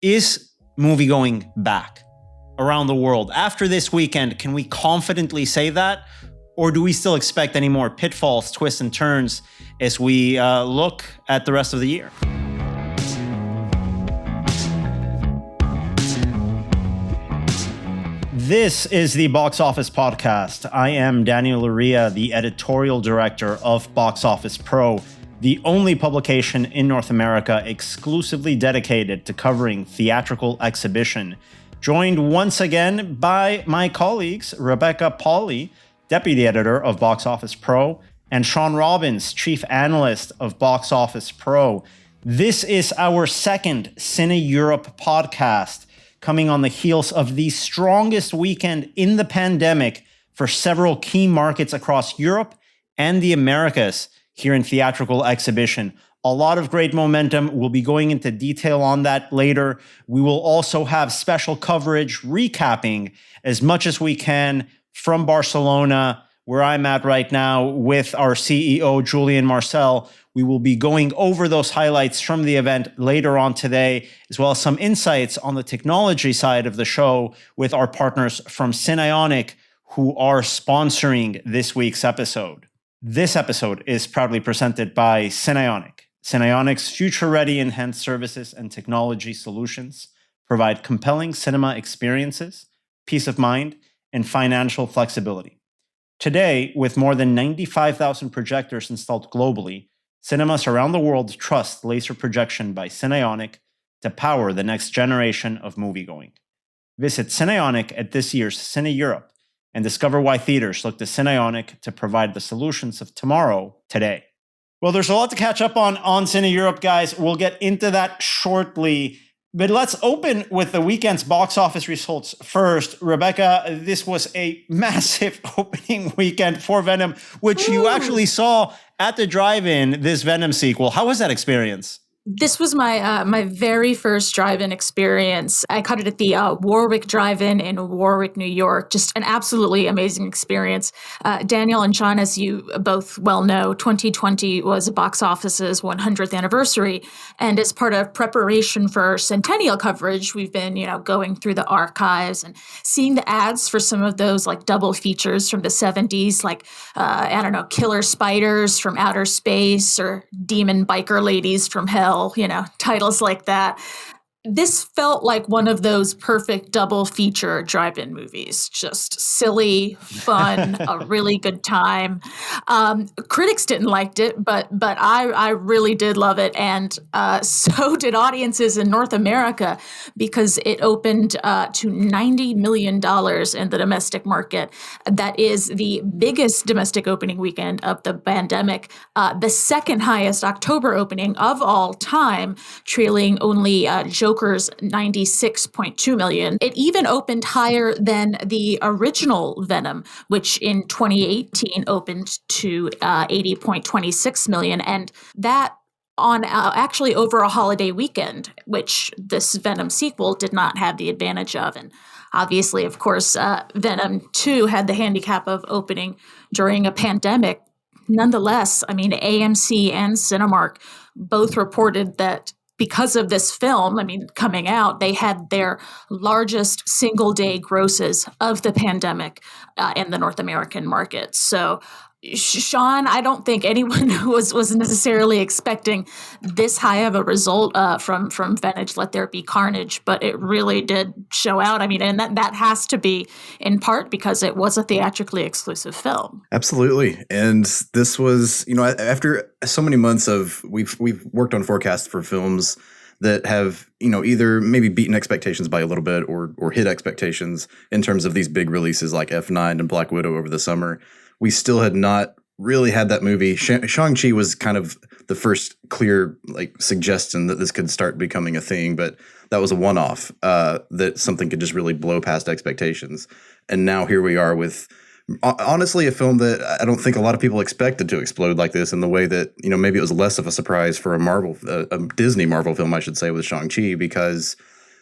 Is movie going back around the world? After this weekend, can we confidently say that? Or do we still expect any more pitfalls, twists, and turns as we look at the rest of the year? This is the Box Office Podcast. I am Daniel Loria, the editorial director of Box Office Pro, the only publication in North America exclusively dedicated to covering theatrical exhibition. Joined once again by my colleagues, Rebecca Pahle, deputy editor of Box Office Pro, and Shawn Robbins, chief analyst of Box Office Pro. This is our second CineEurope podcast, coming on the heels of the strongest weekend in the pandemic for several key markets across Europe and the Americas here in theatrical exhibition. A lot of great momentum. We'll be going into detail on that later. We will also have special coverage recapping as much as we can from Barcelona, where I'm at right now with our CEO, Julian Marcel. We will be going over those highlights from the event later on today, as well as some insights on the technology side of the show with our partners from Cinionic, who are sponsoring this week's episode. This episode is proudly presented by Cinionic. Cinionic's future-ready enhanced services and technology solutions provide compelling cinema experiences, peace of mind, and financial flexibility. Today, with more than 95,000 projectors installed globally, cinemas around the world trust laser projection by Cinionic to power the next generation of moviegoing. Visit Cinionic at this year's CineEurope and discover why theaters look to Cinionic to provide the solutions of tomorrow today. Well, there's a lot to catch up on CineEurope, guys. We'll get into that shortly. But let's open with the weekend's box office results first. Rebecca, this was a massive opening weekend for Venom, which you actually saw at the drive-in, this Venom sequel. How was that experience? This was my very first drive-in experience. I caught it at the Warwick Drive-In in Warwick, New York. Just an absolutely amazing experience. Daniel and Shawn, as you both well know, 2020 was Box Office's 100th anniversary. And as part of preparation for centennial coverage, we've been, going through the archives and seeing the ads for some of those like double features from the 70s, like, Killer Spiders from Outer Space or Demon Biker Ladies from Hell. Titles like that. This felt like one of those perfect double feature drive-in movies. Just silly, fun, a really good time. Critics didn't like it, but I really did love it. And so did audiences in North America, because it opened to $90 million in the domestic market. That is the biggest domestic opening weekend of the pandemic, the second highest October opening of all time, trailing only Joker's $96.2 million. It even opened higher than the original Venom, which in 2018 opened to $80.26 million. And that on actually over a holiday weekend, which this Venom sequel did not have the advantage of. And obviously, of course, Venom 2 had the handicap of opening during a pandemic. Nonetheless, AMC and Cinemark both reported that because of this film, coming out, they had their largest single-day grosses of the pandemic in the North American market. So, Shawn, I don't think anyone was necessarily expecting this high of a result from Vintage Let There Be Carnage, but it really did show out. And that has to be in part because it was a theatrically exclusive film. Absolutely. And this was, after so many months of we've worked on forecasts for films that have, either maybe beaten expectations by a little bit or hit expectations in terms of these big releases like F9 and Black Widow over the summer. We still had not really had that movie. Shang-Chi was kind of the first clear suggestion that this could start becoming a thing, but that was a one-off, that something could just really blow past expectations. And now here we are with honestly a film that I don't think a lot of people expected to explode like this, in the way that, maybe it was less of a surprise for a Disney Marvel film, I should say, with Shang-Chi, because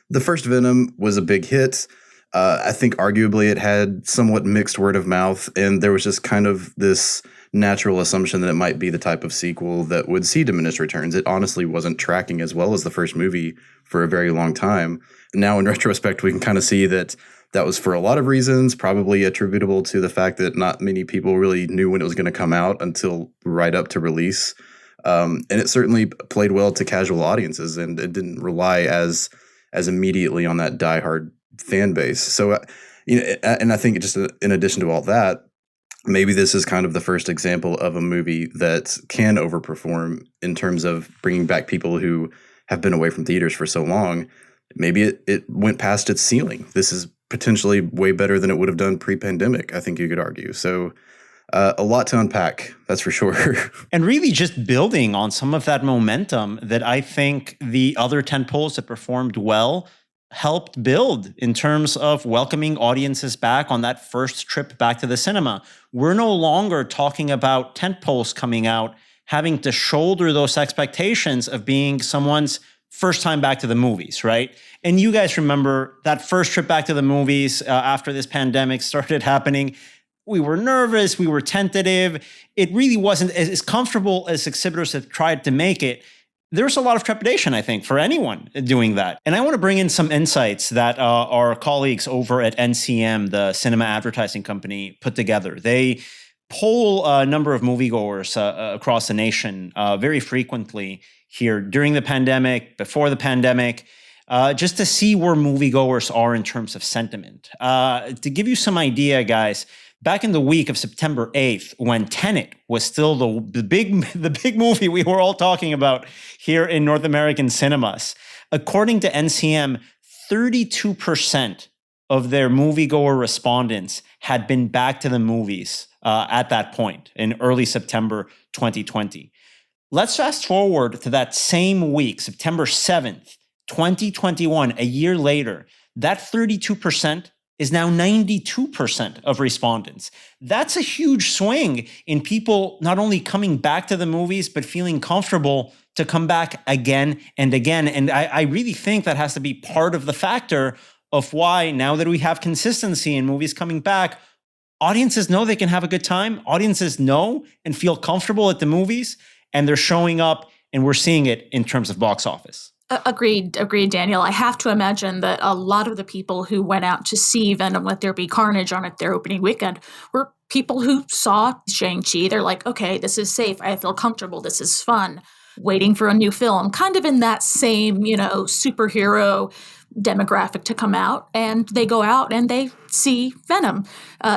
the first Venom was a big hit. I think arguably it had somewhat mixed word of mouth, and there was just kind of this natural assumption that it might be the type of sequel that would see diminished returns. It honestly wasn't tracking as well as the first movie for a very long time. Now, in retrospect, we can kind of see that that was for a lot of reasons, probably attributable to the fact that not many people really knew when it was going to come out until right up to release. And it certainly played well to casual audiences, and it didn't rely as immediately on that diehard fan base. So, and I think just in addition to all that, maybe this is kind of the first example of a movie that can overperform in terms of bringing back people who have been away from theaters for so long. Maybe it went past its ceiling. This is potentially way better than it would have done pre-pandemic, I think you could argue. So a lot to unpack, that's for sure. And really just building on some of that momentum that I think the other tentpoles that performed well helped build in terms of welcoming audiences back on that first trip back to the cinema. We're no longer talking about tentpoles coming out, having to shoulder those expectations of being someone's first time back to the movies, right? And you guys remember that first trip back to the movies after this pandemic started happening. We were nervous, we were tentative. It really wasn't as comfortable as exhibitors have tried to make it. There's a lot of trepidation, I think, for anyone doing that. And I want to bring in some insights that our colleagues over at NCM, the cinema advertising company, put together. They poll a number of moviegoers across the nation very frequently here during the pandemic, before the pandemic, just to see where moviegoers are in terms of sentiment. To give you some idea, guys, back in the week of September 8th, when Tenet was still the big movie we were all talking about here in North American cinemas, according to NCM, 32% of their moviegoer respondents had been back to the movies at that point in early September 2020. Let's fast forward to that same week, September 7th, 2021, a year later. That 32% is now 92% of respondents. That's a huge swing in people not only coming back to the movies, but feeling comfortable to come back again and again. And I really think that has to be part of the factor of why, now that we have consistency in movies coming back, audiences know they can have a good time. Audiences know and feel comfortable at the movies, and they're showing up, and we're seeing it in terms of box office. Agreed, Daniel. I have to imagine that a lot of the people who went out to see Venom, Let There Be Carnage on their opening weekend were people who saw Shang-Chi. They're like, okay, this is safe. I feel comfortable. This is fun. Waiting for a new film, kind of in that same, superhero demographic to come out, and they go out and they see Venom.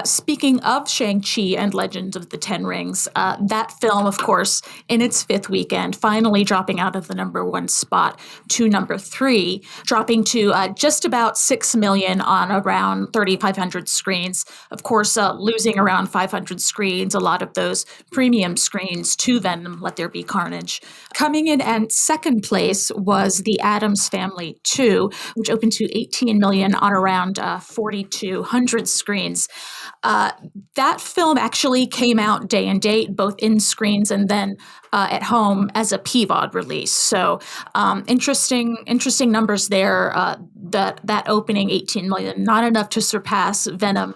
Speaking of Shang-Chi and Legends of the Ten Rings, that film, of course, in its fifth weekend, finally dropping out of the number one spot to number 3, dropping to just about 6 million on around 3,500 screens. Of course, losing around 500 screens, a lot of those premium screens to Venom, Let There Be Carnage. Coming in at second place was The Addams Family 2, which opened to 18 million on around 4,200 screens. That film actually came out day and date, both in screens and then at home as a PVOD release. So interesting numbers there. That opening 18 million, not enough to surpass Venom.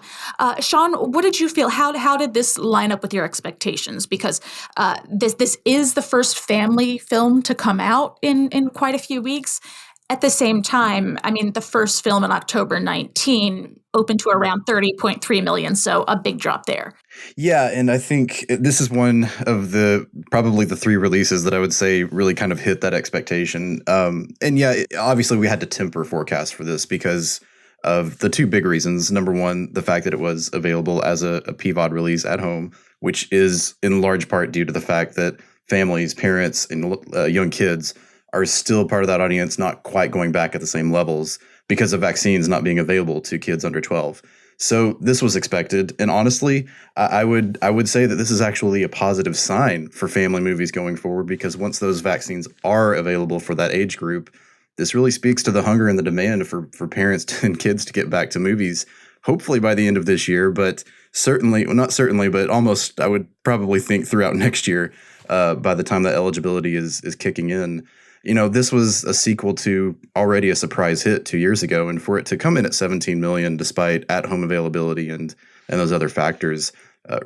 Shawn, what did you feel? How did this line up with your expectations? Because this is the first family film to come out in quite a few weeks. At the same time, I mean, the first film in October 19 opened to around 30.3 million, so a big drop there. Yeah, and I think this is one of probably the 3 releases that I would say really kind of hit that expectation. And yeah, obviously we had to temper forecast for this because of the 2 big reasons. Number one, the fact that it was available as a PVOD release at home, which is in large part due to the fact that families, parents, and young kids are still part of that audience, not quite going back at the same levels because of vaccines not being available to kids under 12. So this was expected. And honestly, I would say that this is actually a positive sign for family movies going forward, because once those vaccines are available for that age group, this really speaks to the hunger and the demand for parents and kids to get back to movies, hopefully by the end of this year, but not certainly, but almost, I would probably think throughout next year, by the time that eligibility is kicking in. This was a sequel to already a surprise hit 2 years ago, and for it to come in at 17 million despite at-home availability and those other factors,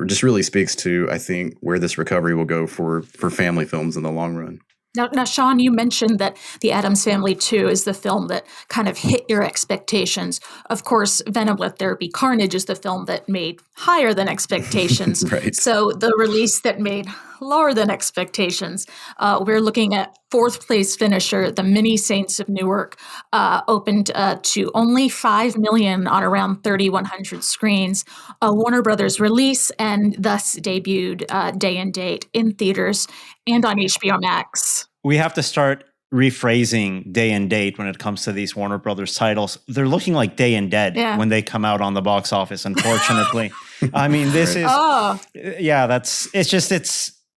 just really speaks to, I think, where this recovery will go for family films in the long run. Now, Shawn, you mentioned that The Addams Family 2 is the film that kind of hit your expectations. Of course, Venom, There Be Carnage is the film that made higher than expectations. Right. So the release that made lower than expectations, we're looking at fourth place finisher, The Many Saints of Newark, opened to only $5 million on around 3,100 screens. A Warner Brothers release, and thus debuted day and date in theaters and on HBO Max. We have to start rephrasing day and date when it comes to these Warner Brothers titles. They're looking like Day and Dead when they come out on the box office, unfortunately. I mean, this is,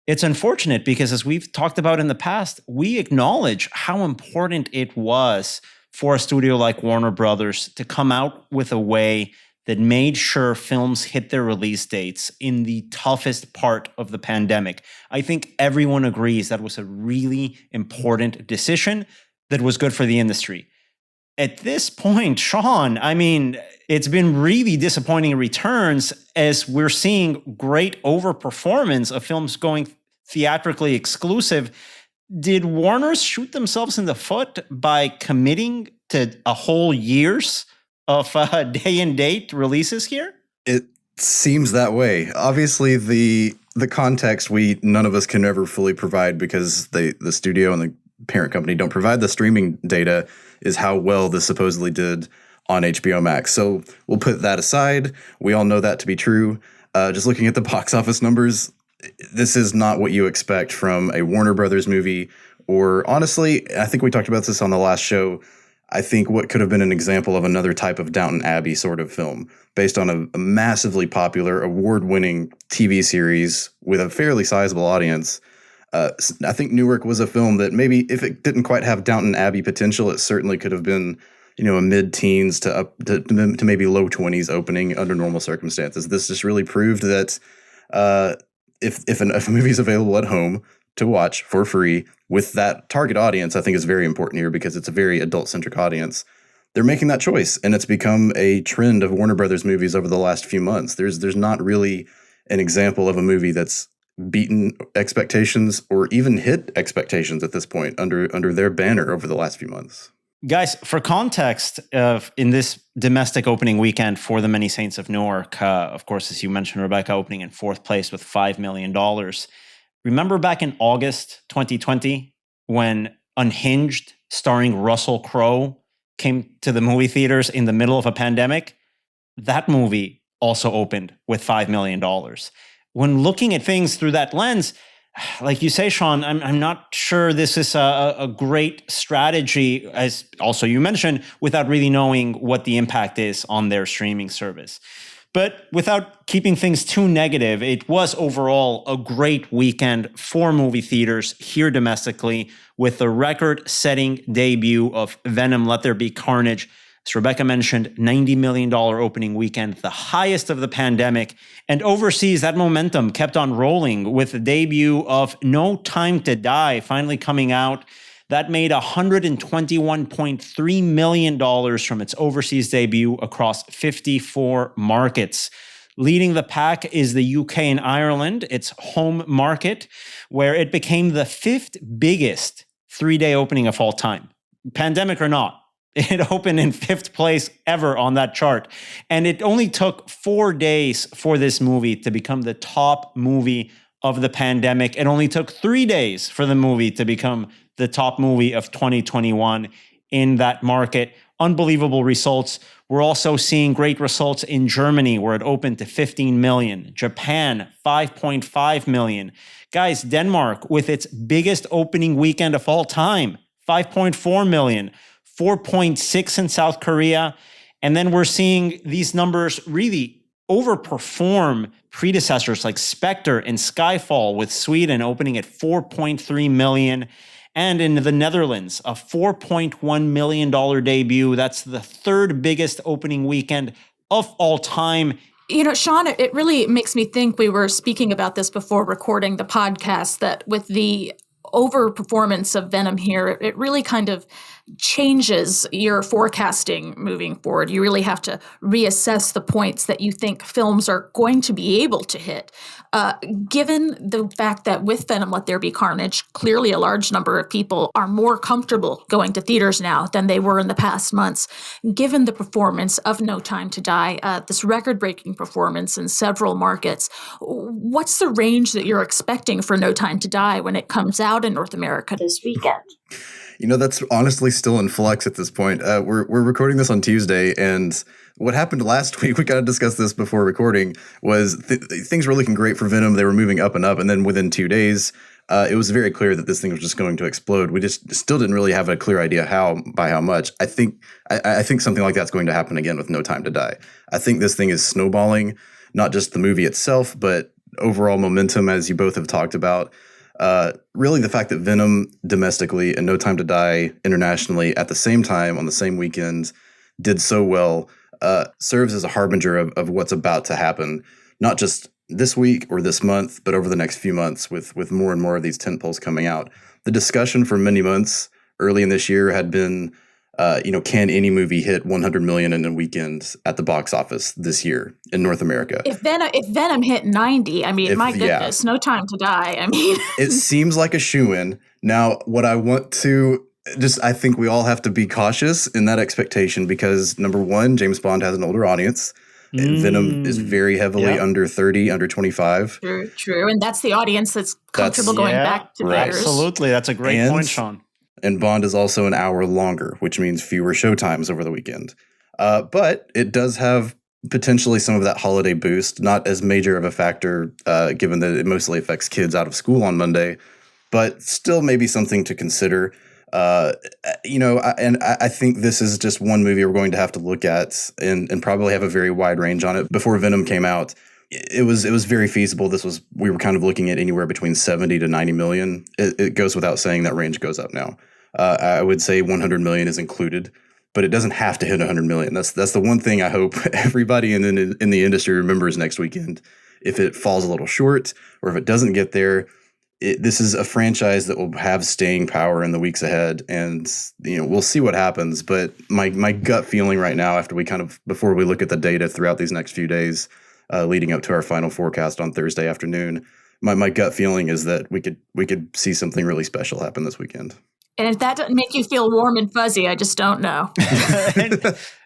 it's unfortunate because, as we've talked about in the past, we acknowledge how important it was for a studio like Warner Brothers to come out with a way that made sure films hit their release dates in the toughest part of the pandemic. I think everyone agrees that was a really important decision that was good for the industry. At this point, Shawn, I mean, it's been really disappointing returns as we're seeing great overperformance of films going theatrically exclusive. Did Warner shoot themselves in the foot by committing to a whole year's of day and date releases here? It seems that way. Obviously, the context none of us can ever fully provide because the studio and the parent company don't provide the streaming data is how well this supposedly did on HBO Max. So we'll put that aside. We all know that to be true. Just looking at the box office numbers, this is not what you expect from a Warner Brothers movie. Or honestly, I think we talked about this on the last show. I think what could have been an example of another type of Downton Abbey sort of film based on a massively popular, award-winning TV series with a fairly sizable audience. I think Newark was a film that maybe if it didn't quite have Downton Abbey potential, it certainly could have been, a mid-teens to maybe low 20s opening under normal circumstances. This just really proved that if a movie is available at home to watch for free with that target audience, I think is very important here because it's a very adult-centric audience. They're making that choice, and it's become a trend of Warner Brothers movies over the last few months. There's not really an example of a movie that's beaten expectations or even hit expectations at this point under their banner over the last few months. Guys, for context, in this domestic opening weekend for The Many Saints of Newark, of course, as you mentioned, Rebecca, opening in fourth place with $5 million. Remember back in August 2020 when Unhinged, starring Russell Crowe, came to the movie theaters in the middle of a pandemic? That movie also opened with $5 million. When looking at things through that lens, like you say, Shawn, I'm not sure this is a great strategy, as also you mentioned, without really knowing what the impact is on their streaming service. But without keeping things too negative, it was overall a great weekend for movie theaters here domestically with the record-setting debut of Venom, There Be Carnage. As Rebecca mentioned, $90 million opening weekend, the highest of the pandemic. And overseas, that momentum kept on rolling with the debut of No Time to Die finally coming out. That made $121.3 million from its overseas debut across 54 markets. Leading the pack is the UK and Ireland, its home market, where it became the fifth biggest three-day opening of all time. Pandemic or not, it opened in fifth place ever on that chart. And it only took 4 days for this movie to become the top movie of the pandemic. It only took 3 days for the movie to become the top movie of 2021 in that market. Unbelievable results. We're also seeing great results in Germany, where it opened to 15 million. Japan, 5.5 million. Guys, Denmark, with its biggest opening weekend of all time, 5.4 million. 4.6 in South Korea. And then we're seeing these numbers really overperform predecessors like Spectre and Skyfall, with Sweden opening at 4.3 million. And in the Netherlands, a $4.1 million debut. That's the third biggest opening weekend of all time. You know, Shawn, it really makes me think, we were speaking about this before recording the podcast, that with the overperformance of Venom here, it really kind of changes your forecasting moving forward. You really have to reassess the points that you think films are going to be able to hit. Given the fact that with Venom, Let There Be Carnage, clearly a large number of people are more comfortable going to theaters now than they were in the past months. Given the performance of No Time to Die, this record-breaking performance in several markets, what's the range that you're expecting for No Time to Die when it comes out in North America this weekend? That's honestly still in flux at this point. We're recording this on Tuesday, and what happened last week, we kind of discussed this before recording, was things were looking great for Venom. They were moving up and up, and then within 2 days, it was very clear that this thing was just going to explode. We just still didn't really have a clear idea by how much. I think something like that's going to happen again with No Time to Die. I think this thing is snowballing, not just the movie itself, but overall momentum, as you both have talked about. Really, the fact that Venom domestically and No Time to Die internationally at the same time on the same weekend did so well serves as a harbinger of what's about to happen, not just this week or this month, but over the next few months with more and more of these tentpoles coming out. The discussion for many months early in this year had been, can any movie hit 100 million in a weekend at the box office this year in North America? If Venom hit 90, my goodness, No Time to Die. It seems like a shoo-in. Now, what I want to I think we all have to be cautious in that expectation because, number one, James Bond has an older audience. Venom is very heavily under 30, under 25. True. And that's the audience that's comfortable going back to theaters. Absolutely. That's a great point, Shawn. And Bond is also an hour longer, which means fewer showtimes over the weekend. But it does have potentially some of that holiday boost, not as major of a factor, given that it mostly affects kids out of school on Monday, but still maybe something to consider. I think this is just one movie we're going to have to look at and probably have a very wide range on it. Before Venom came out, it was very feasible. We were kind of looking at anywhere between 70 to 90 million. It goes without saying that range goes up now. I would say 100 million is included, but it doesn't have to hit 100 million. That's the one thing I hope everybody in the industry remembers next weekend. If it falls a little short or if it doesn't get there, this is a franchise that will have staying power in the weeks ahead, and we'll see what happens. But my gut feeling right now, before we look at the data throughout these next few days, leading up to our final forecast on Thursday afternoon, my gut feeling is that we could see something really special happen this weekend. And if that doesn't make you feel warm and fuzzy, I just don't know.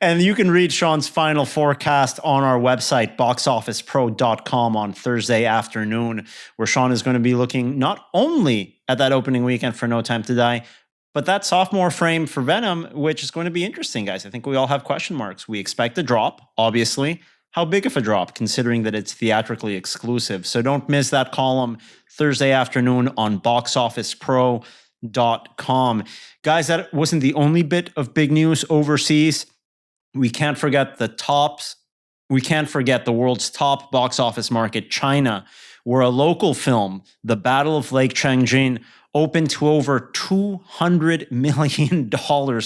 and you can read Shawn's final forecast on our website, boxofficepro.com, on Thursday afternoon, where Shawn is going to be looking not only at that opening weekend for No Time to Die, but that sophomore frame for Venom, which is going to be interesting, guys. I think we all have question marks. We expect a drop, obviously. How big of a drop, considering that it's theatrically exclusive? So don't miss that column Thursday afternoon on boxofficepro.com. Guys, that wasn't the only bit of big news overseas. We can't forget the tops. We can't forget the world's top box office market, China, where a local film, The Battle of Lake Changjin, opened to over $200 million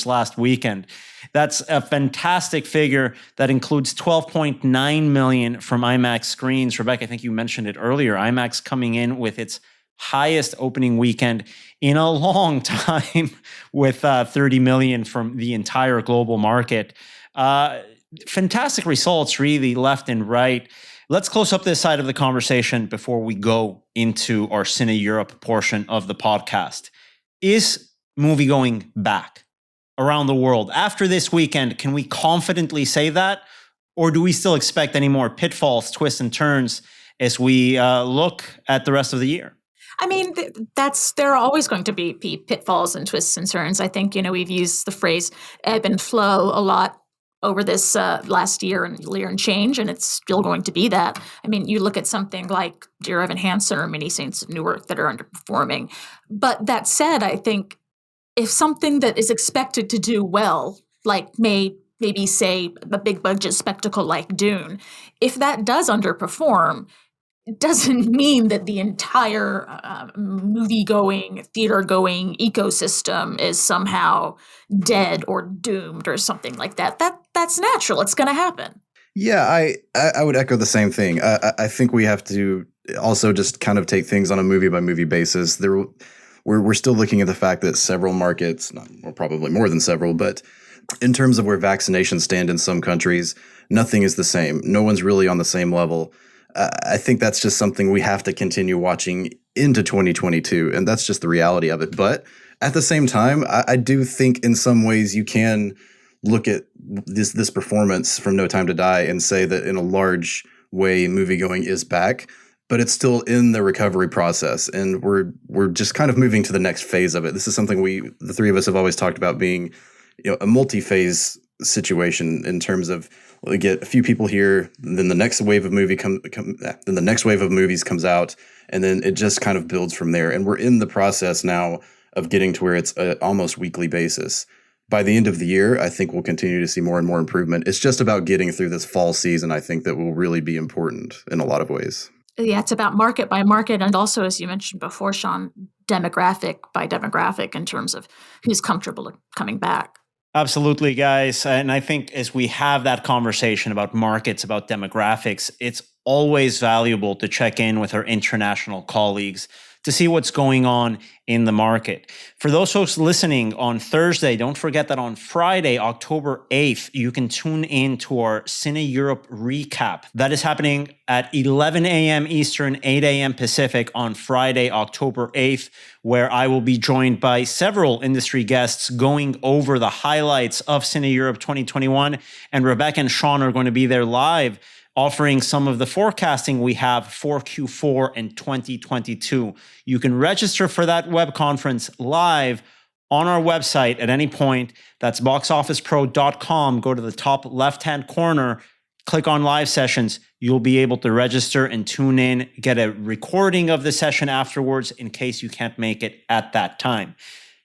last weekend. That's a fantastic figure that includes $12.9 million from IMAX screens. Rebecca, I think you mentioned it earlier. IMAX coming in with its highest opening weekend in a long time with 30 million from the entire global market. Fantastic results, really, left and right. Let's close up this side of the conversation before we go into our CineEurope portion of the podcast. Is moviegoing back around the world? After this weekend, can we confidently say that? Or do we still expect any more pitfalls, twists, and turns as we look at the rest of the year? There are always going to be pitfalls and twists and turns. I think, we've used the phrase ebb and flow a lot over this last year and change, and it's still going to be that. You look at something like Dear Evan Hansen or Many Saints of Newark that are underperforming. But that said, I think if something that is expected to do well, like maybe say a big budget spectacle like Dune, if that does underperform, it doesn't mean that the entire movie-going, theater-going ecosystem is somehow dead or doomed or something like that. That's natural. It's going to happen. Yeah, I would echo the same thing. I think we have to also just kind of take things on a movie-by-movie basis. We're we're still looking at the fact that several markets, or probably more than several, but in terms of where vaccinations stand in some countries, nothing is the same. No one's really on the same level. I think that's just something we have to continue watching into 2022, and that's just the reality of it. But at the same time, I do think in some ways you can look at this performance from No Time to Die and say that in a large way, moviegoing is back, but it's still in the recovery process, and we're just kind of moving to the next phase of it. This is something the three of us have always talked about being, a multi-phase situation in terms of we get a few people here, then the next wave of then the next wave of movies comes out, and then it just kind of builds from there. And we're in the process now of getting to where it's an almost weekly basis. By the end of the year, I think we'll continue to see more and more improvement. It's just about getting through this fall season, I think, that will really be important in a lot of ways. Yeah, it's about market by market, and also, as you mentioned before, Shawn, demographic by demographic in terms of who's comfortable coming back. Absolutely, guys. And I think as we have that conversation about markets, about demographics, it's always valuable to check in with our international colleagues to see what's going on in the market. For those folks listening on Thursday, don't forget that on Friday, October 8th, you can tune in to our CineEurope recap. That is happening at 11 a.m. Eastern, 8 a.m. Pacific on Friday, October 8th, where I will be joined by several industry guests going over the highlights of CineEurope 2021. And Rebecca and Shawn are going to be there live, offering some of the forecasting we have for Q4 and 2022. You can register for that web conference live on our website at any point. That's boxofficepro.com. Go to the top left-hand corner, click on live sessions. You'll be able to register and tune in, get a recording of the session afterwards in case you can't make it at that time.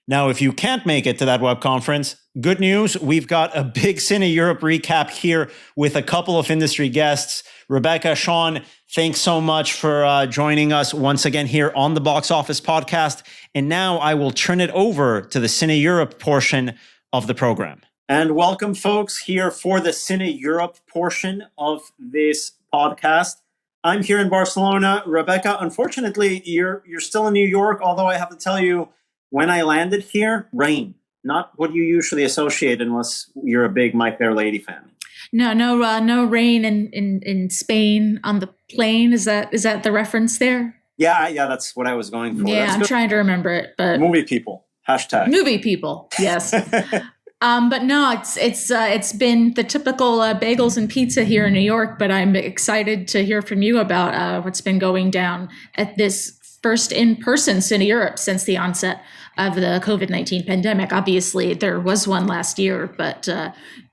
Now, if you can't make it to that web conference, good news, we've got a big CineEurope recap here with a couple of industry guests. Rebecca, Shawn, thanks so much for joining us once again here on the Box Office Podcast. And now I will turn it over to the CineEurope portion of the program. And welcome, folks, here for the CineEurope portion of this podcast. I'm here in Barcelona. Rebecca, unfortunately, you're still in New York, although I have to tell you, when I landed here, rain. Not what you usually associate unless you're a big My Fair Lady fan. No rain in Spain on the plane. Is that the reference there? Yeah, that's what I was going for. Yeah, I'm trying to remember it, but movie people. # movie people. Yes. But no, it's been the typical bagels and pizza here in New York. But I'm excited to hear from you about what's been going down at this first in-person CineEurope since the onset of the COVID-19 pandemic. Obviously, there was one last year, but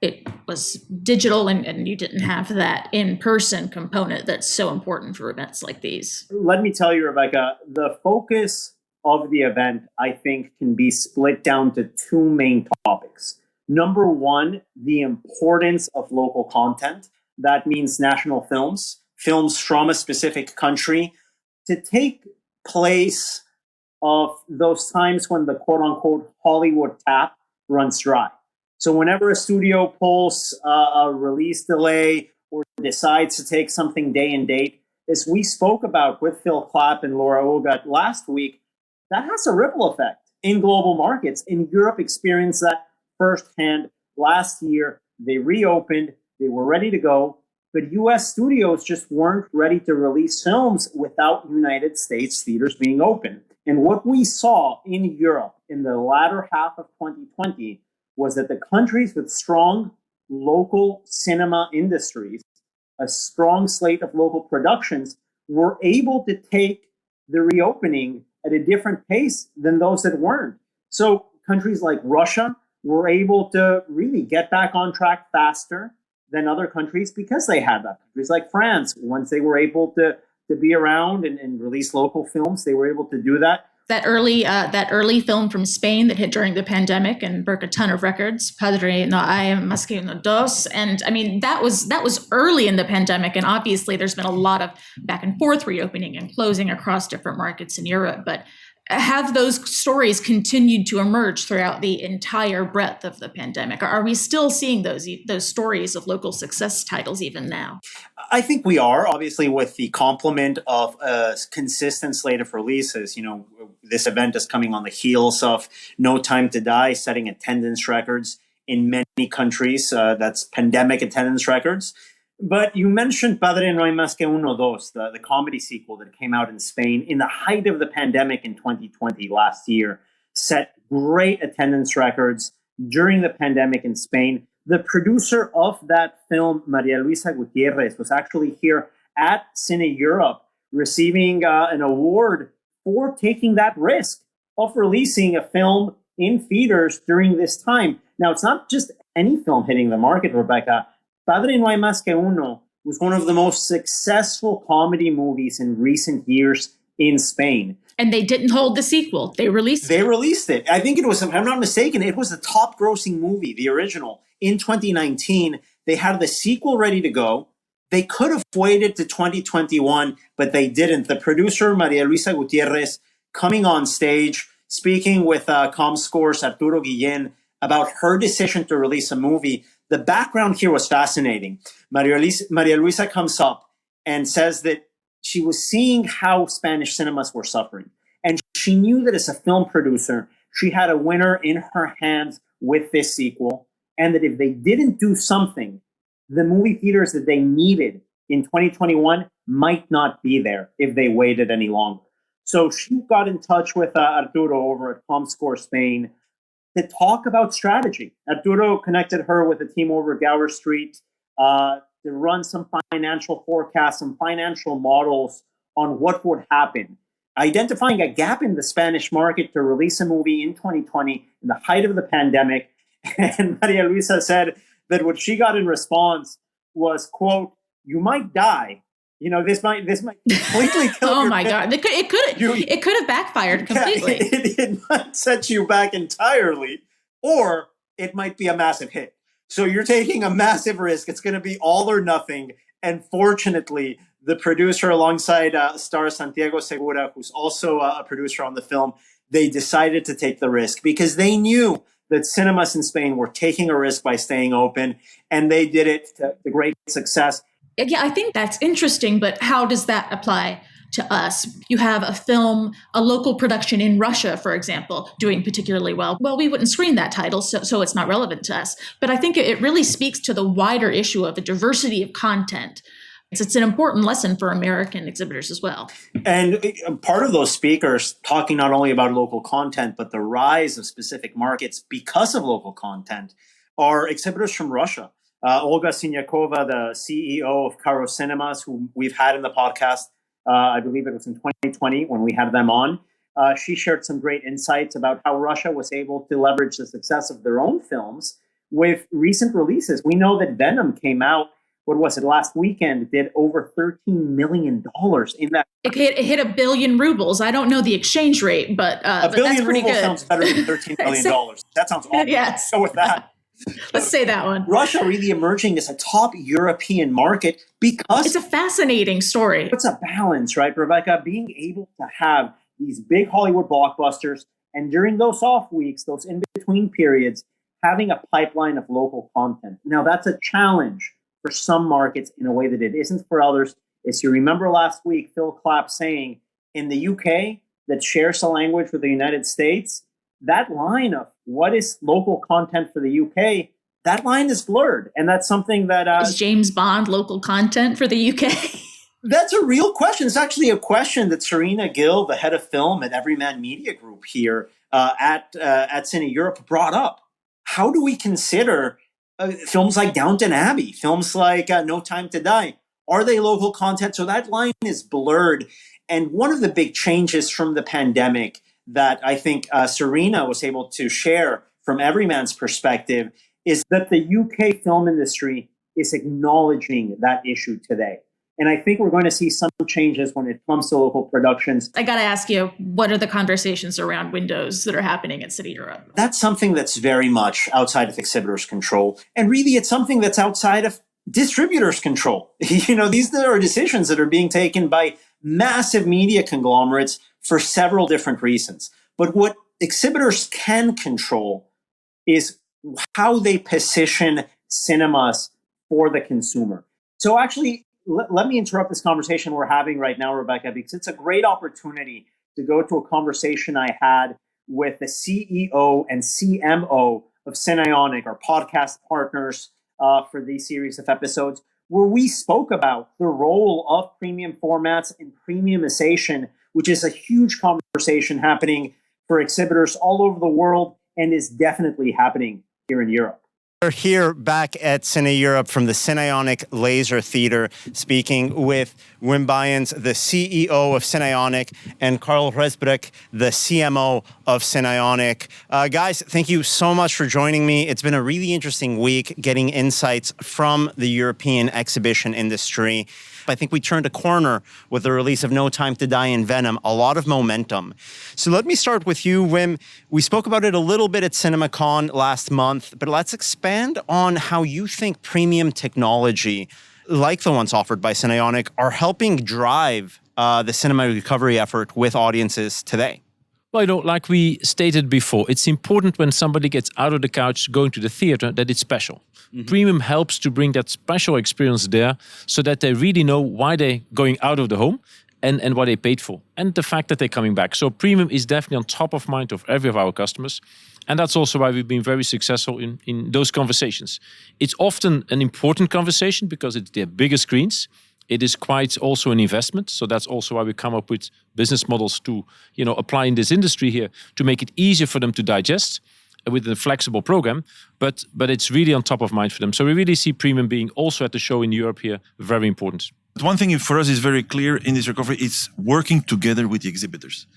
it was digital and you didn't have that in-person component that's so important for events like these. Let me tell you, Rebecca, the focus of the event, I think, can be split down to two main topics. Number one, the importance of local content. That means national films from a specific country to take place of those times when the quote-unquote Hollywood tap runs dry. So whenever a studio pulls a release delay or decides to take something day and date, as we spoke about with Phil Clapp and Laura Ogat last week, that has a ripple effect in global markets. And Europe experienced that firsthand last year. They reopened, they were ready to go, but U.S. studios just weren't ready to release films without United States theaters being open. And what we saw in Europe in the latter half of 2020 was that the countries with strong local cinema industries, a strong slate of local productions, were able to take the reopening at a different pace than those that weren't. So countries like Russia were able to really get back on track faster than other countries because they had that. Countries like France, once they were able to be around and release local films, they were able to do that. That early film from Spain that hit during the pandemic and broke a ton of records, Padre no hay más que uno dos. And I mean, that was early in the pandemic. And obviously there's been a lot of back and forth reopening and closing across different markets in Europe. But have those stories continued to emerge throughout the entire breadth of the pandemic? Are we still seeing those stories of local success titles even now? I think we are, obviously, with the complement of a consistent slate of releases. This event is coming on the heels of No Time to Die, setting attendance records in many countries. That's pandemic attendance records. But you mentioned Padre No Hay Más Que Uno Dos, the comedy sequel that came out in Spain in the height of the pandemic in 2020 last year, set great attendance records during the pandemic in Spain. The producer of that film, Maria Luisa Gutierrez, was actually here at CineEurope receiving an award for taking that risk of releasing a film in theaters during this time. Now, it's not just any film hitting the market, Rebecca. Padre No Hay Más Que Uno was one of the most successful comedy movies in recent years in Spain. And they didn't hold the sequel. They released it. I think it was, if I'm not mistaken, it was the top grossing movie, the original, in 2019. They had the sequel ready to go. They could have waited to 2021, but they didn't. The producer, Maria Luisa Gutierrez, coming on stage, speaking with ComScore's Arturo Guillén about her decision to release a movie. The background here was fascinating. Maria Luisa comes up and says that she was seeing how Spanish cinemas were suffering. And she knew that as a film producer, she had a winner in her hands with this sequel. And that if they didn't do something, the movie theaters that they needed in 2021 might not be there if they waited any longer. So she got in touch with Arturo over at ComScore Spain to talk about strategy. Arturo connected her with a team over at Gower Street to run some financial forecasts, some financial models on what would happen, identifying a gap in the Spanish market to release a movie in 2020 in the height of the pandemic. And Maria Luisa said that what she got in response was, quote, "You might die. This might completely kill oh your my film. God. It could have backfired completely. Yeah, it might set you back entirely, or it might be a massive hit. So you're taking a massive risk. It's going to be all or nothing." And fortunately, the producer alongside star Santiago Segura, who's also a producer on the film, they decided to take the risk because they knew that cinemas in Spain were taking a risk by staying open, and they did it to great success. Yeah, I think that's interesting, but how does that apply to us? You have a film, a local production in Russia, for example, doing particularly well. Well, we wouldn't screen that title, so it's not relevant to us. But I think it really speaks to the wider issue of the diversity of content. It's an important lesson for American exhibitors as well. And part of those speakers talking not only about local content, but the rise of specific markets because of local content are exhibitors from Russia. Olga Sinyakova, the CEO of Karo Cinemas, who we've had in the podcast, I believe it was in 2020 when we had them on. She shared some great insights about how Russia was able to leverage the success of their own films with recent releases. We know that Venom came out, what was it, last weekend? It did over $13 million in that. It hit 1 billion rubles. I don't know the exchange rate, but $1 billion that's pretty rubles good. Sounds better than $13 million. That sounds awful. Yes. Go with that. Let's say that one. Russia really emerging as a top European market because it's a fascinating story. It's a balance, right, Rebecca? Being able to have these big Hollywood blockbusters, and during those off weeks, those in-between periods, having a pipeline of local content. Now, that's a challenge for some markets in a way that it isn't for others. As you remember last week, Phil Clapp saying in the UK that shares a language with the United States, that line of what is local content for the UK, that line is blurred. And that's something that... is James Bond local content for the UK? That's a real question. It's actually a question that Serena Gill, the head of film at Everyman Media Group here at CineEurope, brought up. How do we consider films like Downton Abbey, films like No Time to Die? Are they local content? So that line is blurred. And one of the big changes from the pandemic that I think Serena was able to share from Everyman's perspective is that the UK film industry is acknowledging that issue today. And I think we're going to see some changes when it comes to local productions. I got to ask you, what are the conversations around windows that are happening at CineEurope? That's something that's very much outside of exhibitors' control. And really, it's something that's outside of distributors' control. These are decisions that are being taken by massive media conglomerates for several different reasons. But what exhibitors can control is how they position cinemas for the consumer. So actually, let me interrupt this conversation we're having right now, Rebecca, because it's a great opportunity to go to a conversation I had with the CEO and CMO of Cinionic, our podcast partners for these series of episodes, where we spoke about the role of premium formats and premiumization, which is a huge conversation happening for exhibitors all over the world and is definitely happening here in Europe. We're here back at CineEurope from the Cinionic Laser Theater, speaking with Wim Buyens, the CEO of Cinionic, and Carl Rijsbrack, the CMO of Cinionic. Guys, thank you so much for joining me. It's been a really interesting week getting insights from the European exhibition industry. I think we turned a corner with the release of No Time to Die and Venom, a lot of momentum. So let me start with you, Wim. We spoke about it a little bit at CinemaCon last month, but let's expand on how you think premium technology, like the ones offered by Cinionic, are helping drive the cinema recovery effort with audiences today. Well, like we stated before, it's important when somebody gets out of the couch going to the theater that it's special. Mm-hmm. Premium helps to bring that special experience there so that they really know why they're going out of the home and what they paid for and the fact that they're coming back. So premium is definitely on top of mind of every of our customers. And that's also why we've been very successful in those conversations. It's often an important conversation because it's their bigger screens. It is quite also an investment. So that's also why we come up with business models to, apply in this industry here to make it easier for them to digest with a flexible program. But it's really on top of mind for them. So we really see premium being also at the show in Europe here very important. One thing for us is very clear in this recovery, it's working together with the exhibitors.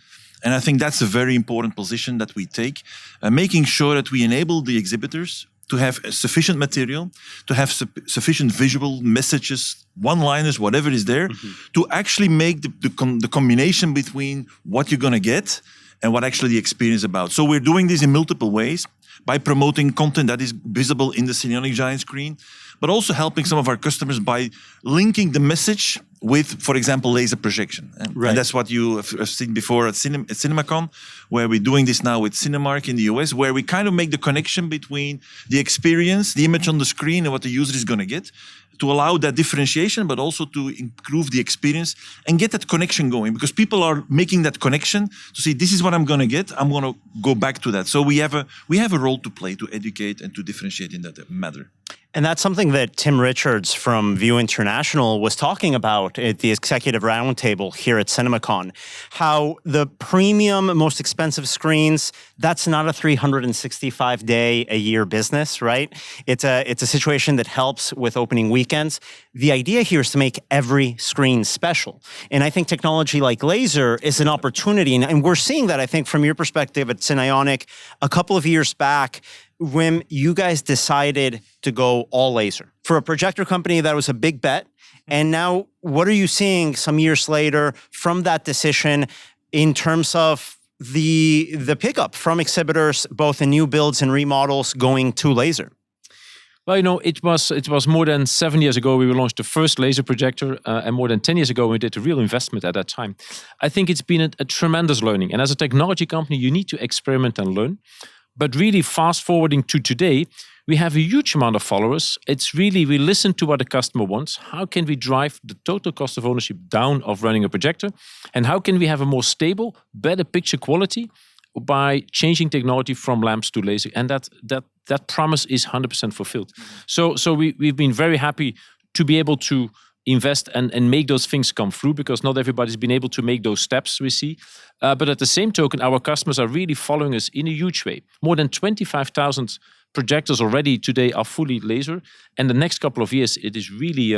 And I think that's a very important position that we take, making sure that we enable the exhibitors to have sufficient material, to have sufficient visual messages, one-liners, whatever is there, to actually make the combination between what you're going to get and what actually the experience is about. So we're doing this in multiple ways by promoting content that is visible in the Cinionic giant screen, but also helping some of our customers by linking the message with, for example, laser projection. Right. And that's what you have seen before at CinemaCon, where we're doing this now with Cinemark in the US, where we kind of make the connection between the experience, the image on the screen, and what the user is going to get, to allow that differentiation, but also to improve the experience and get that connection going. Because people are making that connection to say, this is what I'm going to get, I'm going to go back to that. So we have a role to play to educate and to differentiate in that matter. And that's something that Tim Richards from View International was talking about at the executive roundtable here at CinemaCon. How the premium, most expensive screens, that's not a 365-day-a-year business, right? It's a situation that helps with opening weekends. The idea here is to make every screen special. And I think technology like laser is an opportunity. And we're seeing that, I think, from your perspective at Cinionic. A couple of years back, when you guys decided to go all laser. For a projector company, that was a big bet. And now, what are you seeing some years later from that decision in terms of the pickup from exhibitors, both in new builds and remodels, going to laser? Well, it was more than 7 years ago we launched the first laser projector, and more than 10 years ago we did a real investment at that time. I think it's been a tremendous learning. And as a technology company, you need to experiment and learn. But really fast forwarding to today, we have a huge amount of followers. It's really, we listen to what the customer wants. How can we drive the total cost of ownership down of running a projector? And how can we have a more stable, better picture quality by changing technology from lamps to laser? And that promise is 100% fulfilled. So we've been very happy to be able to invest and make those things come through, because not everybody's been able to make those steps we see. But at the same token, our customers are really following us in a huge way. More than 25,000 projectors already today are fully laser. And the next couple of years, it is really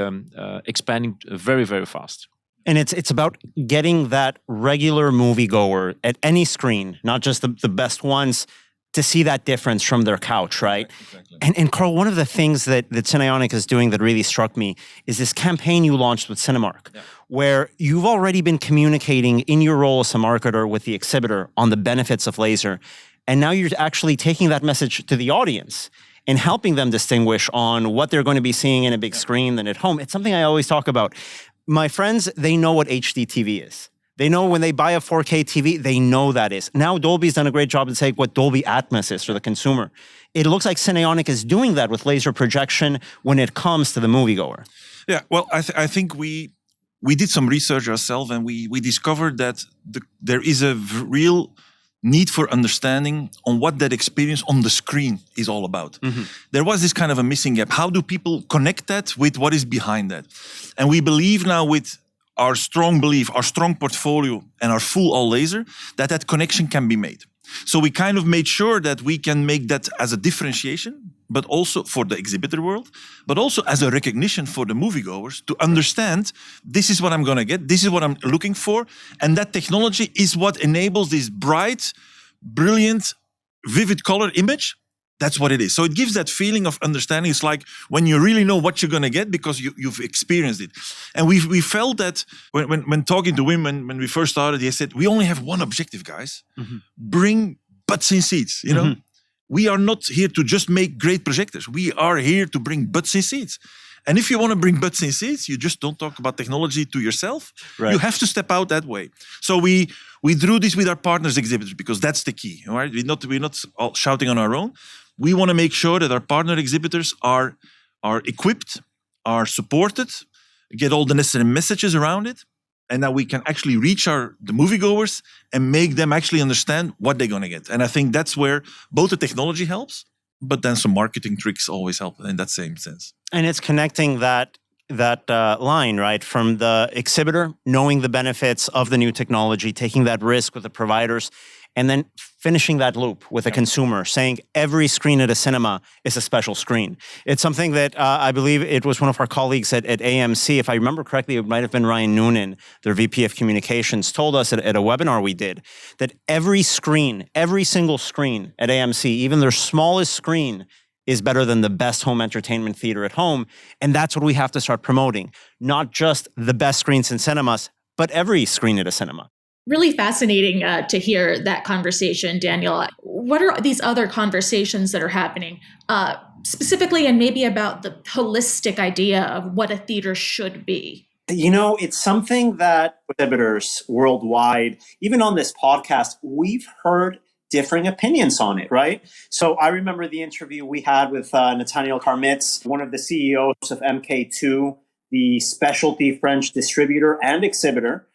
expanding very, very fast. And it's about getting that regular moviegoer at any screen, not just the best ones, to see that difference from their couch, right? Exactly. And Carl, one of the things that Cinionic is doing that really struck me is this campaign you launched with Cinemark, where you've already been communicating in your role as a marketer with the exhibitor on the benefits of laser. And now you're actually taking that message to the audience and helping them distinguish on what they're going to be seeing in a big screen than at home. It's something I always talk about. My friends, they know what HD TV is. They know when they buy a 4K TV, they know that is. Now Dolby's done a great job in saying what Dolby Atmos is for the consumer. It looks like Cinionic is doing that with laser projection when it comes to the moviegoer. Yeah, well, I think we did some research ourselves, and we discovered that there is a real need for understanding on what that experience on the screen is all about. There was this kind of a missing gap. How do people connect that with what is behind that? And we believe now with our strong belief, our strong portfolio, and our full all laser, that connection can be made. So we kind of made sure that we can make that as a differentiation, but also for the exhibitor world, but also as a recognition for the moviegoers to understand this is what I'm going to get, this is what I'm looking for, and that technology is what enables this bright, brilliant, vivid color image. That's what it is. So it gives that feeling of understanding. It's like when you really know what you're going to get because you've experienced it. And we felt that when talking to women, when we first started, they said, we only have one objective, guys. Bring butts in seats, you know? We are not here to just make great projectors. We are here to bring butts in seats. And if you want to bring butts in seats, you just don't talk about technology to yourself. Right. You have to step out that way. So we drew this with our partners exhibitors because that's the key. All right? We're not all shouting on our own. We want to make sure that our partner exhibitors are equipped, are supported, get all the necessary messages around it, and that we can actually reach the moviegoers and make them actually understand what they're going to get. And I think that's where both the technology helps, but then some marketing tricks always help in that same sense. And it's connecting that line, right, from the exhibitor knowing the benefits of the new technology, taking that risk with the providers, and then finishing that loop with a consumer, saying every screen at a cinema is a special screen. It's something that I believe it was one of our colleagues at AMC, if I remember correctly, it might have been Ryan Noonan, their VP of Communications, told us at a webinar we did that every single screen at AMC, even their smallest screen, is better than the best home entertainment theater at home. And that's what we have to start promoting. Not just the best screens in cinemas, but every screen at a cinema. Really fascinating to hear that conversation, Daniel. What are these other conversations that are happening specifically and maybe about the holistic idea of what a theater should be? You know, it's something that exhibitors worldwide, even on this podcast, we've heard differing opinions on it, right? So I remember the interview we had with Nathaniel Karmitz, one of the CEOs of MK2, the specialty French distributor and exhibitor,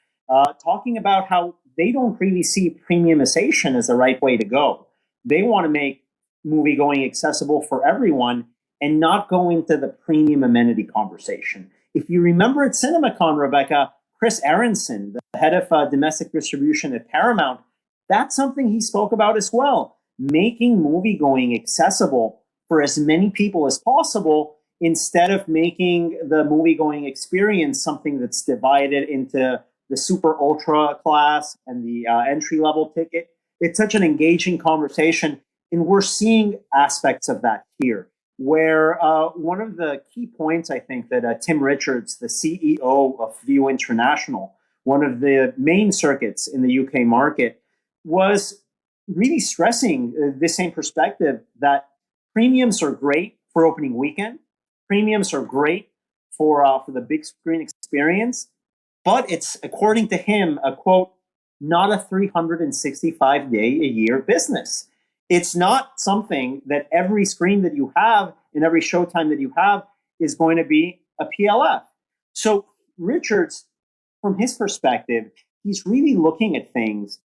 talking about how they don't really see premiumization as the right way to go. They want to make movie going accessible for everyone and not go into the premium amenity conversation. If you remember at CinemaCon, Rebecca, Chris Aronson, the head of domestic distribution at Paramount, that's something he spoke about as well. Making movie going accessible for as many people as possible instead of making the movie going experience something that's divided into the super ultra class and the entry level ticket. It's such an engaging conversation. And we're seeing aspects of that here, where one of the key points, I think, that Tim Richards, the CEO of View International, one of the main circuits in the UK market, was really stressing this same perspective that premiums are great for opening weekend. Premiums are great for the big screen experience. But it's, according to him, a quote, not a 365-day-a-year business. It's not something that every screen that you have and every showtime that you have is going to be a PLF. So Richards, from his perspective, he's really looking at things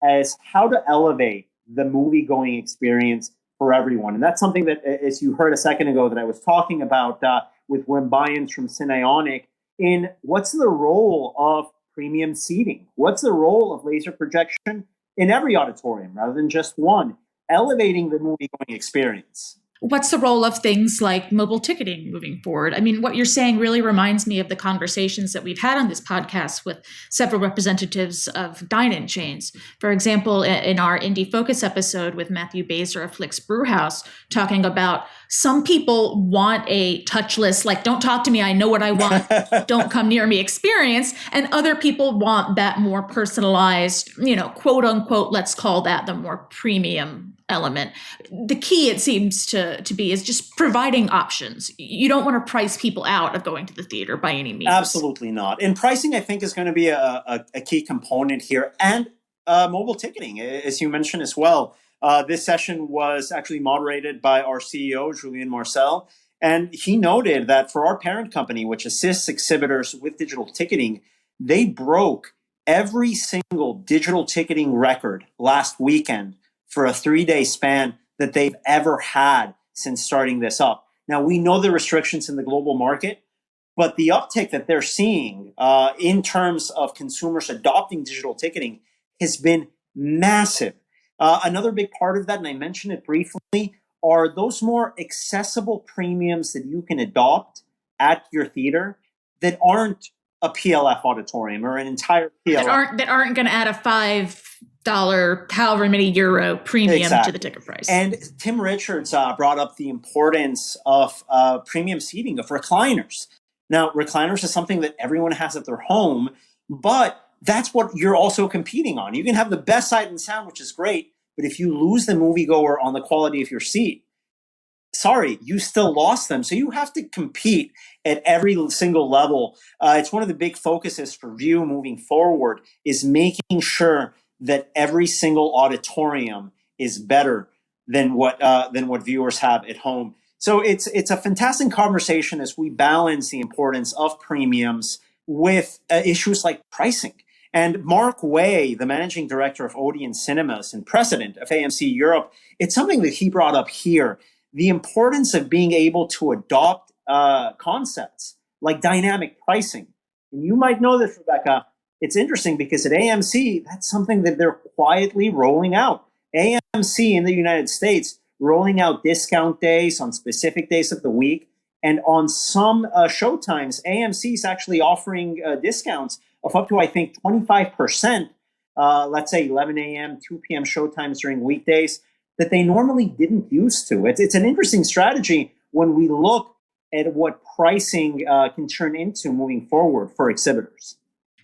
as how to elevate the movie-going experience for everyone. And that's something that, as you heard a second ago, that I was talking about with Wim Buyens from Cinionic, in what's the role of premium seating? What's the role of laser projection in every auditorium rather than just one? Elevating the movie-going experience. What's the role of things like mobile ticketing moving forward? I mean, what you're saying really reminds me of the conversations that we've had on this podcast with several representatives of dine-in chains. For example, in our Indie Focus episode with Matthew Baser of Flick's Brewhouse, talking about some people want a touchless, like, don't talk to me, I know what I want, don't come near me experience. And other people want that more personalized, quote unquote, let's call that the more premium element. The key, it seems to be, is just providing options. You don't want to price people out of going to the theater by any means. Absolutely not. And pricing, I think, is going to be a key component here. And mobile ticketing, as you mentioned as well. This session was actually moderated by our CEO, Julien Marcel, and he noted that for our parent company, which assists exhibitors with digital ticketing, they broke every single digital ticketing record last weekend for a 3-day span that they've ever had since starting this up. Now, we know the restrictions in the global market, but the uptick that they're seeing in terms of consumers adopting digital ticketing has been massive. Another big part of that, and I mentioned it briefly, are those more accessible premiums that you can adopt at your theater that aren't a PLF auditorium or an entire PLF. That aren't going to add a $5, however many euro premium to the ticket price. And Tim Richards brought up the importance of premium seating, of recliners. Now, recliners is something that everyone has at their home, but that's what you're also competing on. You can have the best sight and sound, which is great, but if you lose the moviegoer on the quality of your seat, sorry, you still lost them. So you have to compete at every single level. It's one of the big focuses for View moving forward, is making sure that every single auditorium is better than what viewers have at home. So it's a fantastic conversation as we balance the importance of premiums with issues like pricing. And Mark Way, the managing director of Odeon Cinemas and president of AMC Europe, it's something that he brought up here, the importance of being able to adopt concepts like dynamic pricing. And you might know this, Rebecca. It's interesting because at AMC, that's something that they're quietly rolling out. AMC in the United States rolling out discount days on specific days of the week. And on some showtimes, AMC is actually offering discounts of up to, I think, 25%, let's say 11 a.m., 2 p.m. showtimes during weekdays that they normally didn't used to. It's an interesting strategy when we look at what pricing can turn into moving forward for exhibitors.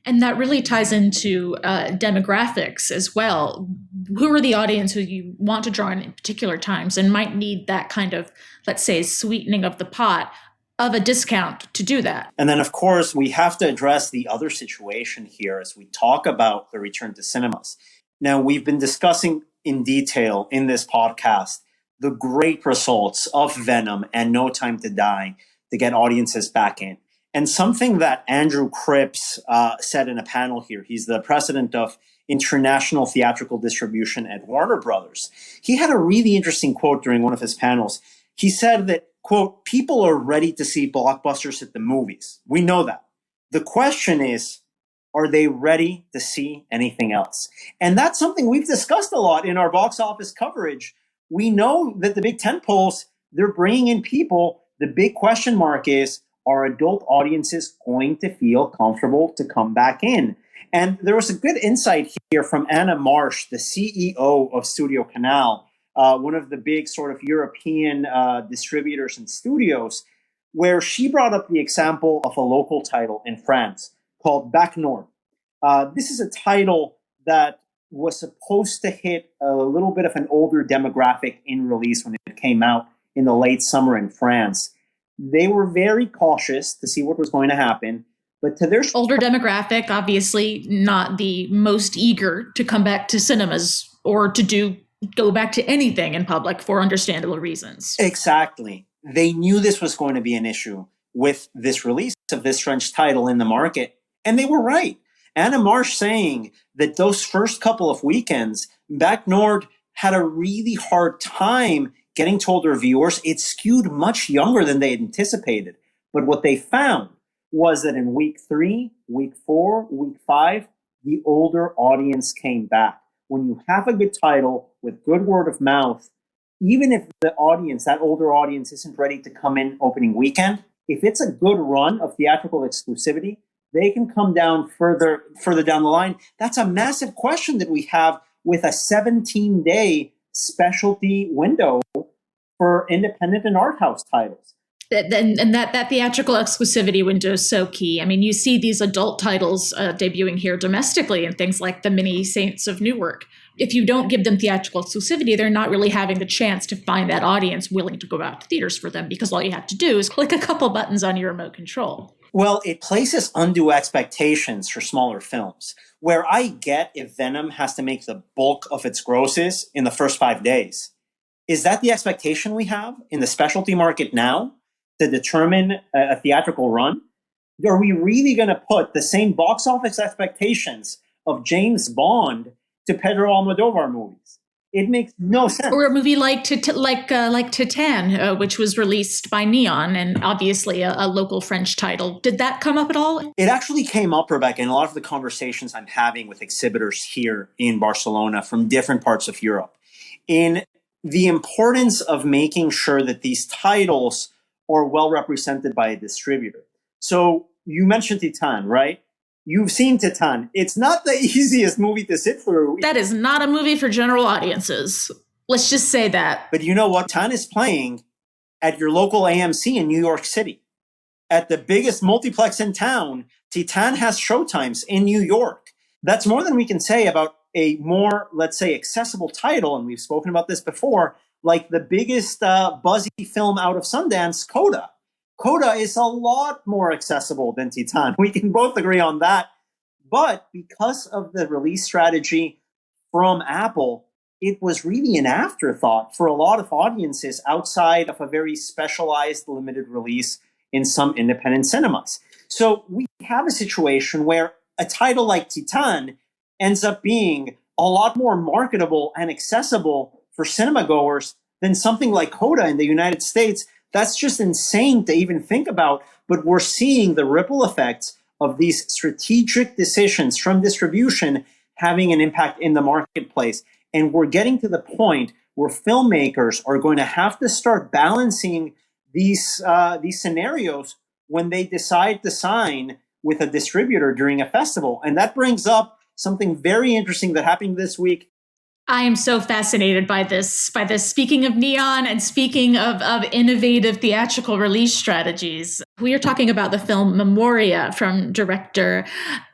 And that really ties into demographics as well. Who are the audience who you want to draw in particular times and might need that kind of, let's say, sweetening of the pot of a discount to do that? And then, of course, we have to address the other situation here as we talk about the return to cinemas. Now, we've been discussing in detail in this podcast the great results of Venom and No Time to Die to get audiences back in. And something that Andrew Cripps said in a panel here, he's the president of international theatrical distribution at Warner Brothers. He had a really interesting quote during one of his panels. He said that, quote, people are ready to see blockbusters at the movies. We know that. The question is, are they ready to see anything else? And that's something we've discussed a lot in our box office coverage. We know that the big tentpoles, they're bringing in people. The big question mark is, are adult audiences going to feel comfortable to come back in? And there was a good insight here from Anna Marsh, the CEO of Studio Canal, one of the big sort of European distributors and studios, where she brought up the example of a local title in France called Back North. This is a title that was supposed to hit a little bit of an older demographic in release when it came out in the late summer in France. They were very cautious to see what was going to happen, but to their older demographic, obviously not the most eager to come back to cinemas or to go back to anything in public for understandable reasons. Exactly. They knew this was going to be an issue with this release of this French title in the market, and they were right. Anna Marsh saying that those first couple of weekends, Back North had a really hard time getting to older viewers. It skewed much younger than they had anticipated. But what they found was that in week 3, week 4, week 5, the older audience came back. When you have a good title with good word of mouth, even if the audience, that older audience, isn't ready to come in opening weekend, if it's a good run of theatrical exclusivity, they can come down further down the line. That's a massive question that we have with a 17-day specialty window for independent and art house titles. And that theatrical exclusivity window is so key. I mean, you see these adult titles debuting here domestically and things like The Many Saints of Newark. If you don't give them theatrical exclusivity, they're not really having the chance to find that audience willing to go out to theaters for them, because all you have to do is click a couple buttons on your remote control. Well, it places undue expectations for smaller films, where I get if Venom has to make the bulk of its grosses in the first 5 days. Is that the expectation we have in the specialty market now to determine a theatrical run? Are we really going to put the same box office expectations of James Bond to Pedro Almodovar movies? It makes no sense. Or a movie like Titan, which was released by Neon, and obviously a local French title. Did that come up at all? It actually came up, Rebecca, in a lot of the conversations I'm having with exhibitors here in Barcelona from different parts of Europe, in the importance of making sure that these titles are well represented by a distributor. So you mentioned Titan, right? You've seen Titan. It's not the easiest movie to sit through. That is not a movie for general audiences. Let's just say that. But you know what? Titan is playing at your local AMC in New York City. At the biggest multiplex in town, Titan has showtimes in New York. That's more than we can say about a more, let's say, accessible title. And we've spoken about this before, like the biggest buzzy film out of Sundance, Coda. Coda is a lot more accessible than Titan. We can both agree on that. But because of the release strategy from Apple, it was really an afterthought for a lot of audiences outside of a very specialized limited release in some independent cinemas. So we have a situation where a title like Titan ends up being a lot more marketable and accessible for cinema goers than something like Coda in the United States. That's just insane to even think about, but we're seeing the ripple effects of these strategic decisions from distribution having an impact in the marketplace. And we're getting to the point where filmmakers are going to have to start balancing these scenarios when they decide to sign with a distributor during a festival. And that brings up something very interesting that happened this week. I am so fascinated by this. Speaking of Neon and speaking of innovative theatrical release strategies, we are talking about the film Memoria from director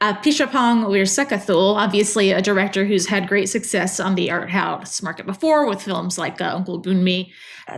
Pisapong Weerasethul, obviously a director who's had great success on the art house market before with films like Uncle Gunmi.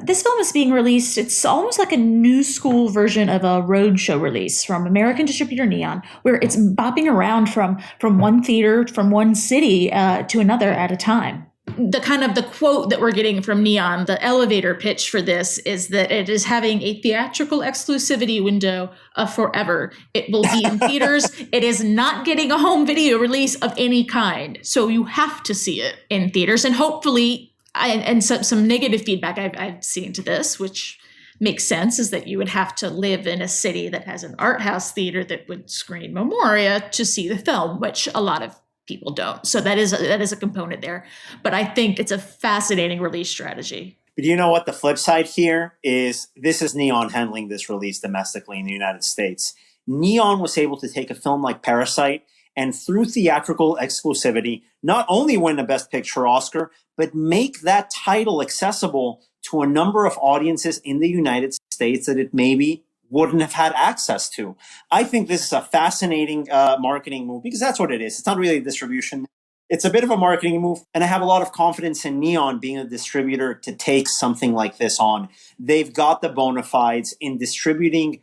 This film is being released. It's almost like a new school version of a roadshow release from American distributor Neon, where it's bopping around from one theater, from one city to another at a time. The quote that we're getting from Neon, the elevator pitch for this, is that it is having a theatrical exclusivity window of forever. It will be in theaters. It is not getting a home video release of any kind. So you have to see it in theaters. And hopefully, and some negative feedback I've seen to this, which makes sense, is that you would have to live in a city that has an art house theater that would screen Memoria to see the film, which a lot of people don't. So that is a component there. But I think it's a fascinating release strategy. But you know what? The flip side here is this is Neon handling this release domestically in the United States. Neon was able to take a film like Parasite and through theatrical exclusivity, not only win a Best Picture Oscar, but make that title accessible to a number of audiences in the United States that it maybe wouldn't have had access to. I think this is a fascinating marketing move because that's what it is. It's not really a distribution. It's a bit of a marketing move. And I have a lot of confidence in Neon being a distributor to take something like this on. They've got the bona fides in distributing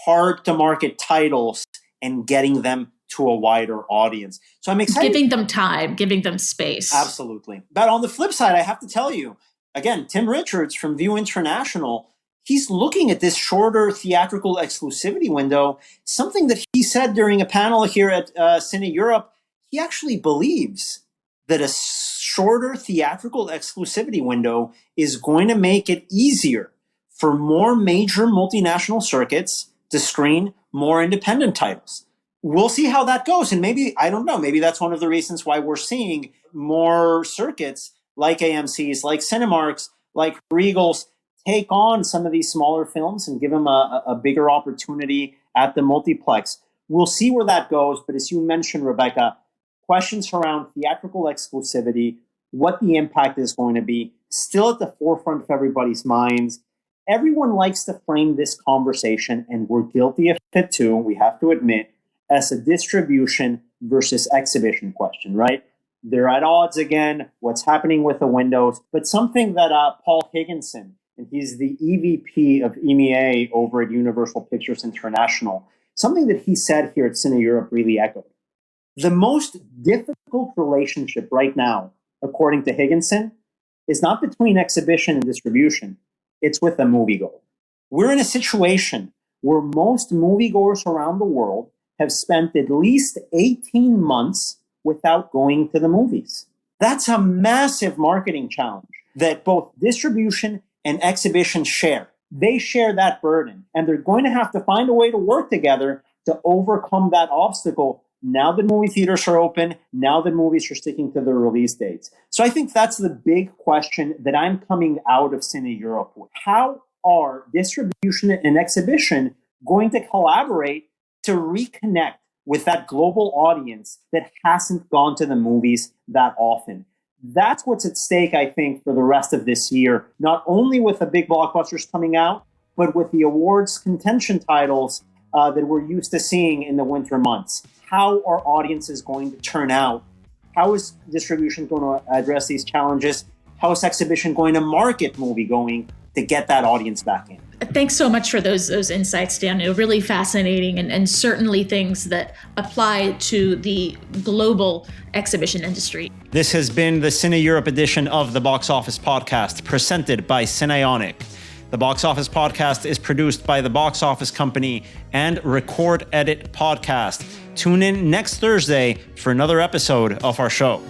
hard to market titles and getting them to a wider audience. So I'm excited. Giving them time, giving them space. Absolutely. But on the flip side, I have to tell you, again, Tim Richards from View International, he's looking at this shorter theatrical exclusivity window, something that he said during a panel here at CineEurope. He actually believes that a shorter theatrical exclusivity window is going to make it easier for more major multinational circuits to screen more independent titles. We'll see how that goes. And maybe, I don't know, maybe that's one of the reasons why we're seeing more circuits like AMC's, like Cinemark's, like Regal's, take on some of these smaller films and give them a bigger opportunity at the multiplex. We'll see where that goes. But as you mentioned, Rebecca, questions around theatrical exclusivity, what the impact is going to be. still at the forefront of everybody's minds. Everyone likes to frame this conversation, and we're guilty of it too, we have to admit, as a distribution versus exhibition question, right? They're at odds again. What's happening with the windows? But something that Paul Higginson, and he's the EVP of EMEA over at Universal Pictures International, something that he said here at CineEurope really echoed. The most difficult relationship right now, according to Higginson, is not between exhibition and distribution. It's with the moviegoer. We're in a situation where most moviegoers around the world have spent at least 18 months without going to the movies. That's a massive marketing challenge that both distribution and exhibition share. They share that burden, and they're going to have to find a way to work together to overcome that obstacle now that movie theaters are open, now that movies are sticking to their release dates. So I think that's the big question that I'm coming out of CineEurope with. How are distribution and exhibition going to collaborate to reconnect with that global audience that hasn't gone to the movies that often? That's what's at stake, I think, for the rest of this year, not only with the big blockbusters coming out, but with the awards contention titles that we're used to seeing in the winter months. How are audiences going to turn out? How is distribution going to address these challenges? How is exhibition going to market moviegoing to get that audience back in? Thanks so much for those insights, Daniel. Really fascinating and certainly things that apply to the global exhibition industry. This has been the CineEurope edition of the Box Office Podcast, presented by Cinionic. The Box Office Podcast is produced by the Box Office Company and Record Edit Podcast. Tune in next Thursday for another episode of our show.